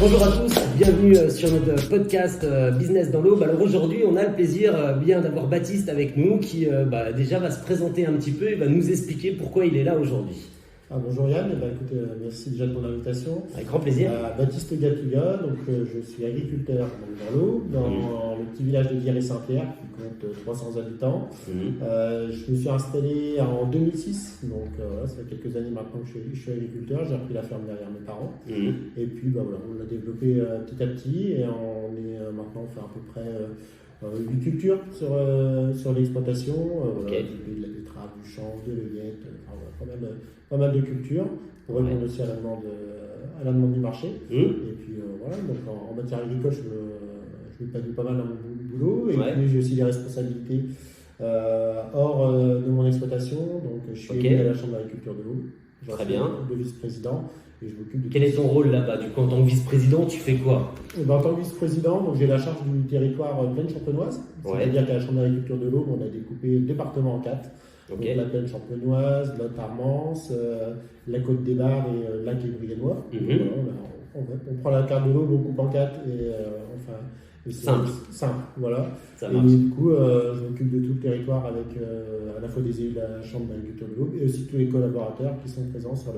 Bonjour à tous, bienvenue sur notre podcast Business dans l'Aube. Alors aujourd'hui, on a le plaisir bien d'avoir Baptiste avec nous qui déjà va se présenter un petit peu et va nous expliquer pourquoi il est là aujourd'hui. Bonjour Yann, écoutez, merci déjà de ton invitation. Avec grand plaisir. Baptiste Gatuga, je suis agriculteur dans l'Aube, dans le petit village de Viré-Saint-Pierre qui compte 300 habitants. Je me suis installé en 2006, ça fait quelques années maintenant que je suis agriculteur. J'ai repris la ferme derrière mes parents. Et puis on l'a développé petit à petit et maintenant on fait à peu près 8 cultures sur l'exploitation. Okay. De la betterave, du chanvre, de l'œillette, pas mal de cultures pour répondre aussi à la demande du marché. Et puis en matière agricole, je me panne pas mal dans mon boulot. Et puis j'ai aussi des responsabilités hors de mon exploitation. Donc je suis élu à la Chambre d'agriculture de l'Aube. Très bien. De vice-président. Et je m'occupe de Quel est ton rôle là-bas? Du coup, en tant que vice-président, tu fais quoi? En tant que vice-président, j'ai la charge du territoire plaine champenoise. C'est-à-dire qu'à la Chambre d'agriculture de l'Aube, on a découpé le département en 4. Donc la plaine champenoise, Lot Armance, la côte des Barres et le lac et Briennois. On prend la carte de l'Aube, on coupe en 4 et simple, voilà. Ça marche. Et du coup, je m'occupe de tout le territoire avec à la fois des élus de la Chambre d'agriculture de l'Aube et aussi tous les collaborateurs qui sont présents sur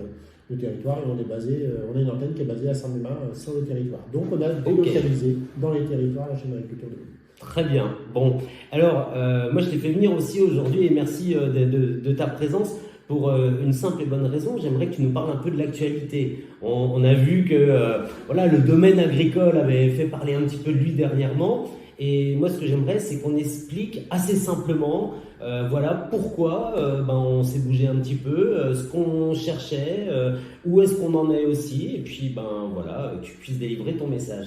le territoire. Et on a une antenne qui est basée à Saint-Mémin sur le territoire. Donc on a délocalisé dans les territoires la Chambre d'agriculture de l'Aube. Très bien. Bon, alors, moi je t'ai fait venir aussi aujourd'hui et merci de ta présence pour une simple et bonne raison. J'aimerais que tu nous parles un peu de l'actualité. On a vu que le domaine agricole avait fait parler un petit peu de lui dernièrement. Et moi, ce que j'aimerais, c'est qu'on explique assez simplement pourquoi on s'est bougé un petit peu, ce qu'on cherchait, où est-ce qu'on en est aussi. Et puis, que tu puisses délivrer ton message.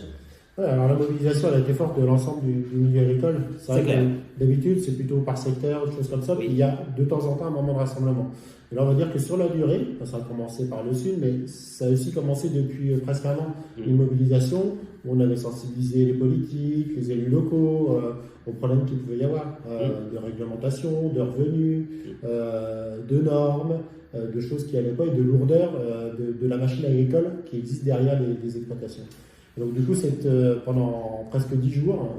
Alors la mobilisation elle a été forte de l'ensemble du milieu agricole. C'est vrai que d'habitude c'est plutôt par secteur, des choses comme ça. Puis il y a de temps en temps un moment de rassemblement. Et là on va dire que sur la durée, ça a commencé par le sud, mais ça a aussi commencé depuis presque un an. Une mobilisation où on avait sensibilisé les politiques, les élus locaux aux problèmes qu'il pouvait y avoir, de réglementation, de revenus, de normes, de choses qui n'allaient pas et de lourdeur de la machine agricole qui existe derrière les exploitations. Donc du coup, pendant presque 10 jours,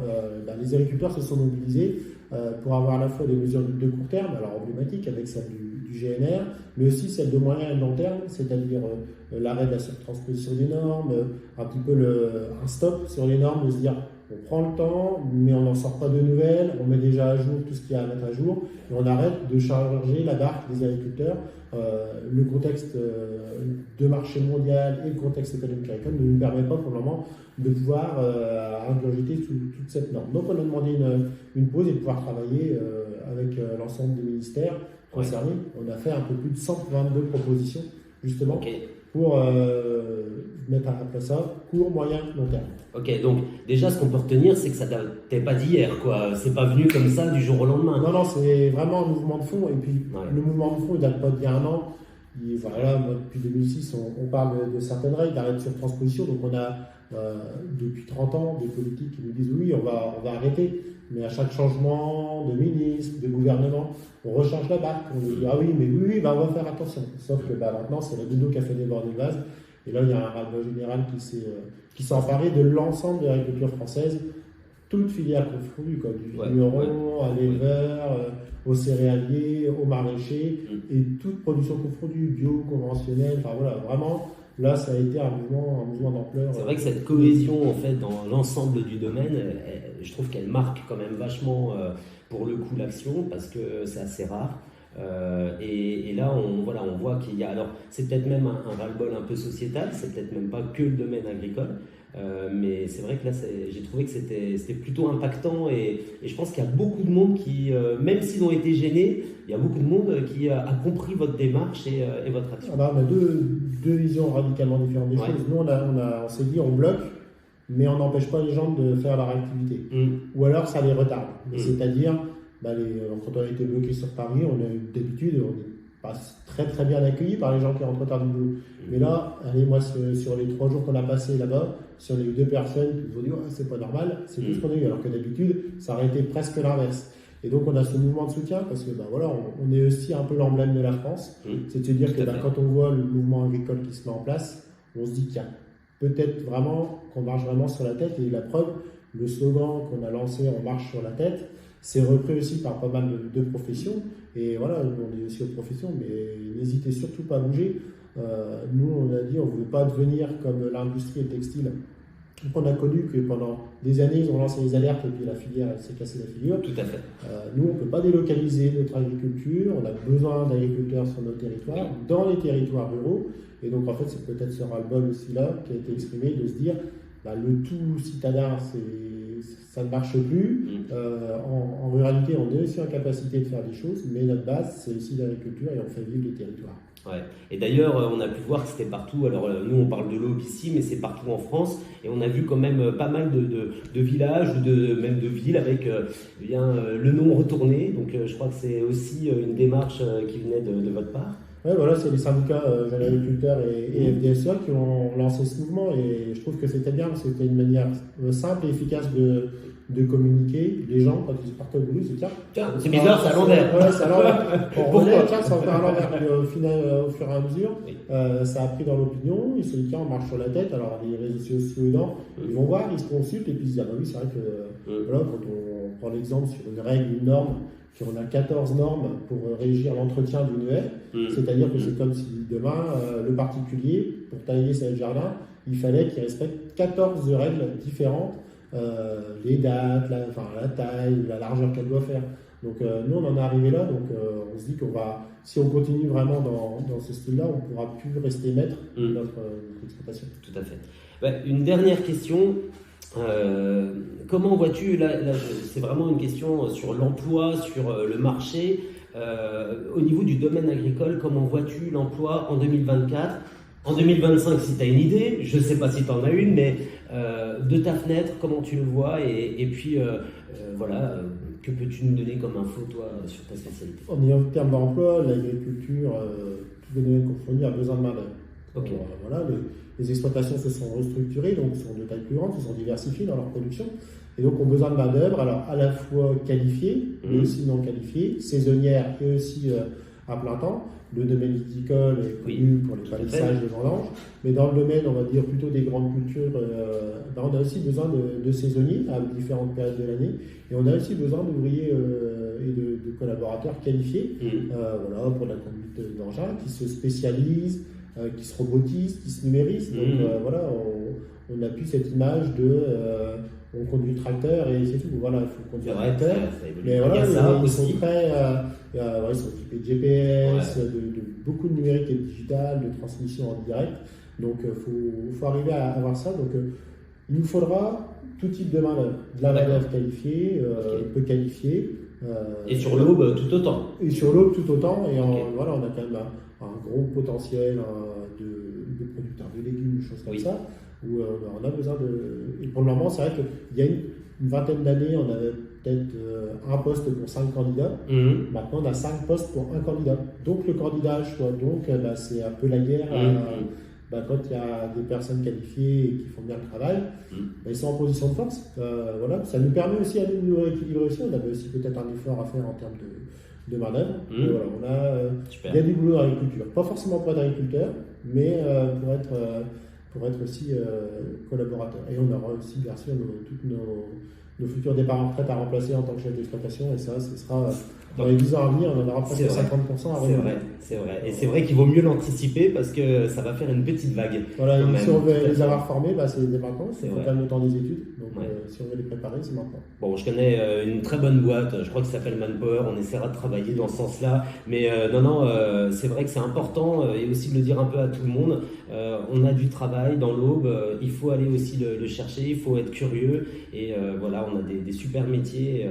les agriculteurs se sont mobilisés pour avoir à la fois des mesures de court terme, alors emblématiques avec celle du GNR, mais aussi celle de moyen et long terme, c'est-à-dire l'arrêt de la surtransposition des normes, un petit peu un stop sur les normes, de se dire on prend le temps, mais on n'en sort pas de nouvelles, on met déjà à jour tout ce qu'il y a à mettre à jour, et on arrête de charger la barque des agriculteurs. Le contexte de marché mondial et le contexte économique agricole ne nous permet pas pour le moment de pouvoir ingurgiter toute cette norme. Donc on a demandé une pause et de pouvoir travailler avec l'ensemble des ministères concernés. On a fait un peu plus de 122 propositions justement pour mettre à plat ça, court, moyen, long terme. Ok, donc déjà ce qu'on peut retenir, c'est que ça datait pas d'hier, quoi. C'est pas venu comme ça du jour au lendemain. Non, c'est vraiment un mouvement de fond. Et puis le mouvement de fond, il date pas d'il y a un an. Moi, depuis 2006, on parle de certaines règles d'arrêt de surtransposition. Donc on a depuis 30 ans des politiques qui nous disent oui, on va arrêter. Mais à chaque changement de ministre, de gouvernement, on recharge la barque. On dit ah oui, mais on va faire attention. Sauf que maintenant, c'est la goutte d'eau qui a fait déborder le vase. Et là, il y a un ras-le-bol général qui s'est emparé de l'ensemble de l'agriculture française, toute filière confondue, du vigneron à l'éleveur, aux céréaliers, aux maraîchers, et toute production confondue, bio, conventionnelle, vraiment, là, ça a été un mouvement d'ampleur. C'est vrai que cette cohésion, en fait, dans l'ensemble du domaine, je trouve qu'elle marque quand même vachement, pour le coup, l'action, parce que c'est assez rare. Et là, on voit qu'il y a. Alors, c'est peut-être même un ras-le-bol un peu sociétal, c'est peut-être même pas que le domaine agricole, mais c'est vrai que là, j'ai trouvé que c'était plutôt impactant et je pense qu'il y a beaucoup de monde qui, même s'ils ont été gênés, il y a beaucoup de monde qui a compris votre démarche et votre action. On a deux visions radicalement différentes des choses. Nous, on s'est dit, on bloque, mais on n'empêche pas les gens de faire leur activité. Ou alors, ça les retarde. C'est-à-dire. Quand on a été bloqué sur Paris, on a eu d'habitude, on n'est pas très très bien accueillis par les gens qui rentrent tard du boulot. Mais là, moi sur les 3 jours qu'on a passé là-bas, si on a eu 2 personnes qui nous ont dit c'est pas normal, c'est tout ce qu'on a eu, alors que d'habitude, ça aurait été presque l'inverse. Et donc on a ce mouvement de soutien parce que on est aussi un peu l'emblème de la France. C'est de se dire que quand on voit le mouvement agricole qui se met en place, on se dit qu'il y a peut-être vraiment qu'on marche vraiment sur la tête. Et la preuve, le slogan qu'on a lancé, on marche sur la tête, c'est repris aussi par pas mal de professions. Et voilà, on est aussi aux professions, mais n'hésitez surtout pas à bouger. Nous, on a dit, on ne veut pas devenir comme l'industrie textile. Donc on a connu que pendant des années, ils ont lancé les alertes et puis la filière s'est cassée la figure. Tout à fait. Nous, on ne peut pas délocaliser notre agriculture. On a besoin d'agriculteurs sur nos territoires, dans les territoires ruraux. Et donc, en fait, c'est peut-être ce ras-le-bol aussi là qui a été exprimé de se dire le tout citadin, ça ne marche plus. En ruralité, on est aussi en capacité de faire des choses, mais notre base, c'est aussi l'agriculture et on fait vivre les territoires. Ouais. Et d'ailleurs, on a pu voir que c'était partout. Alors, nous, on parle de l'Aube ici, mais c'est partout en France. Et on a vu quand même pas mal de villages ou même de villes avec le nom retourné. Donc, je crois que c'est aussi une démarche qui venait de votre part. Oui, voilà, c'est les syndicats jeunes agriculteurs et FDSE qui ont lancé ce mouvement. Et je trouve que c'était bien, parce que c'était une manière simple et efficace de communiquer. Les gens, quand ils partent au boulot, c'est tiens, c'est bizarre, c'est à l'envers. Ouais, c'est à l'envers. On renaît, tiens, ça va faire à l'envers. Puis au final, au fur et à mesure, ça a pris dans l'opinion. Ils se disent, tiens, on marche sur la tête. Alors, les réseaux sociaux aidants, ils vont voir, ils se consultent et puis ils se disent, ah bah oui, c'est vrai que voilà, quand on prend l'exemple sur une règle, une norme, on a 14 normes pour régir l'entretien d'une haie, c'est-à-dire que c'est comme si demain, le particulier, pour tailler son jardin, il fallait qu'il respecte 14 règles différentes, les dates, la taille, la largeur qu'elle doit faire. Donc nous, on en est arrivé là, donc on se dit si on continue vraiment dans ce style-là, on ne pourra plus rester maître de notre exploitation. Tout à fait. Une dernière question. Comment vois-tu, là c'est vraiment une question sur l'emploi, sur le marché, au niveau du domaine agricole, comment vois-tu l'emploi en 2024, en 2025 si tu as une idée, je ne sais pas si tu en as une, mais de ta fenêtre, comment tu le vois et puis voilà, que peux-tu nous donner comme info toi sur ta spécialité? En termes d'emploi, l'agriculture, tous les domaines confondus, a besoin de main-d'œuvre. Okay. Voilà, les exploitations se sont restructurées, donc sont de taille plus grande, se sont diversifiées dans leur production, et donc ont besoin de main-d'œuvre, alors à la fois qualifiée, mais aussi non qualifiée, saisonnière et aussi à plein temps. Le domaine viticole est connu pour les palissages, les vendanges, mais dans le domaine, on va dire plutôt des grandes cultures, on a aussi besoin de saisonniers à différentes périodes de l'année, et on a aussi besoin d'ouvriers et de collaborateurs qualifiés, voilà, pour la conduite d'engins, qui se spécialisent, qui se robotisent, qui se numérisent. Donc voilà, on appuie cette image de on conduit le tracteur et c'est tout. Voilà, il faut conduire le tracteur. Mais voilà, ils sont prêts, ils sont équipés de GPS, de beaucoup de numérique et de digital, de transmission en direct. Donc il faut arriver à avoir ça. Donc il nous faudra tout type de main-d'œuvre. De la main-d'œuvre qualifiée, peu qualifiée. Et sur l'Aube tout autant. Et sur l'Aube tout autant. Et voilà, on a quand même un gros potentiel de producteurs de légumes, des choses comme ça, où on a besoin de... Et pour le moment, c'est vrai qu'il y a une vingtaine d'années, on avait peut-être un poste pour 5 candidats. Maintenant, on a 5 postes pour un candidat. Donc, le candidat choix. Donc, c'est un peu la guerre. Quand il y a des personnes qualifiées et qui font bien le travail, ils sont en position de force. Voilà. Ça nous permet aussi à nous rééquilibrer aussi. On avait aussi peut-être un effort à faire en termes de main-d'œuvre. Voilà, il y a du boulot dans l'agriculture. Pas forcément pour être agriculteur, mais pour être aussi collaborateur. Et on aura aussi, bien sûr, toutes nos futurs départs en retraite à remplacer en tant que chef d'exploitation. Et ça, ce sera dans les 10 ans à venir, on en aura presque 50% à revenir. C'est vrai. Et c'est vrai qu'il vaut mieux l'anticiper parce que ça va faire une petite vague. Voilà, et si on veut les avoir formés, c'est dès maintenant. C'est quand même le temps des études. Donc si on veut les préparer, c'est maintenant. Bon, je connais une très bonne boîte, je crois que ça s'appelle Manpower, on essaiera de travailler dans ce sens-là. Mais c'est vrai que c'est important et aussi de le dire un peu à tout le monde. On a du travail dans l'Aube, il faut aller aussi le chercher, il faut être curieux. Et voilà, on a des super métiers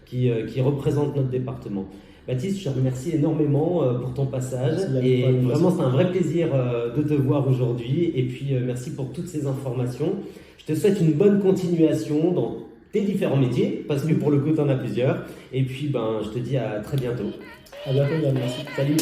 qui représentent notre département. Baptiste, je te remercie énormément pour ton passage et vraiment c'est un vrai plaisir de te voir aujourd'hui et puis merci pour toutes ces informations. Je te souhaite une bonne continuation dans tes différents métiers parce que pour le coup tu en as plusieurs et puis je te dis à très bientôt. À bientôt Yann, merci. Salut.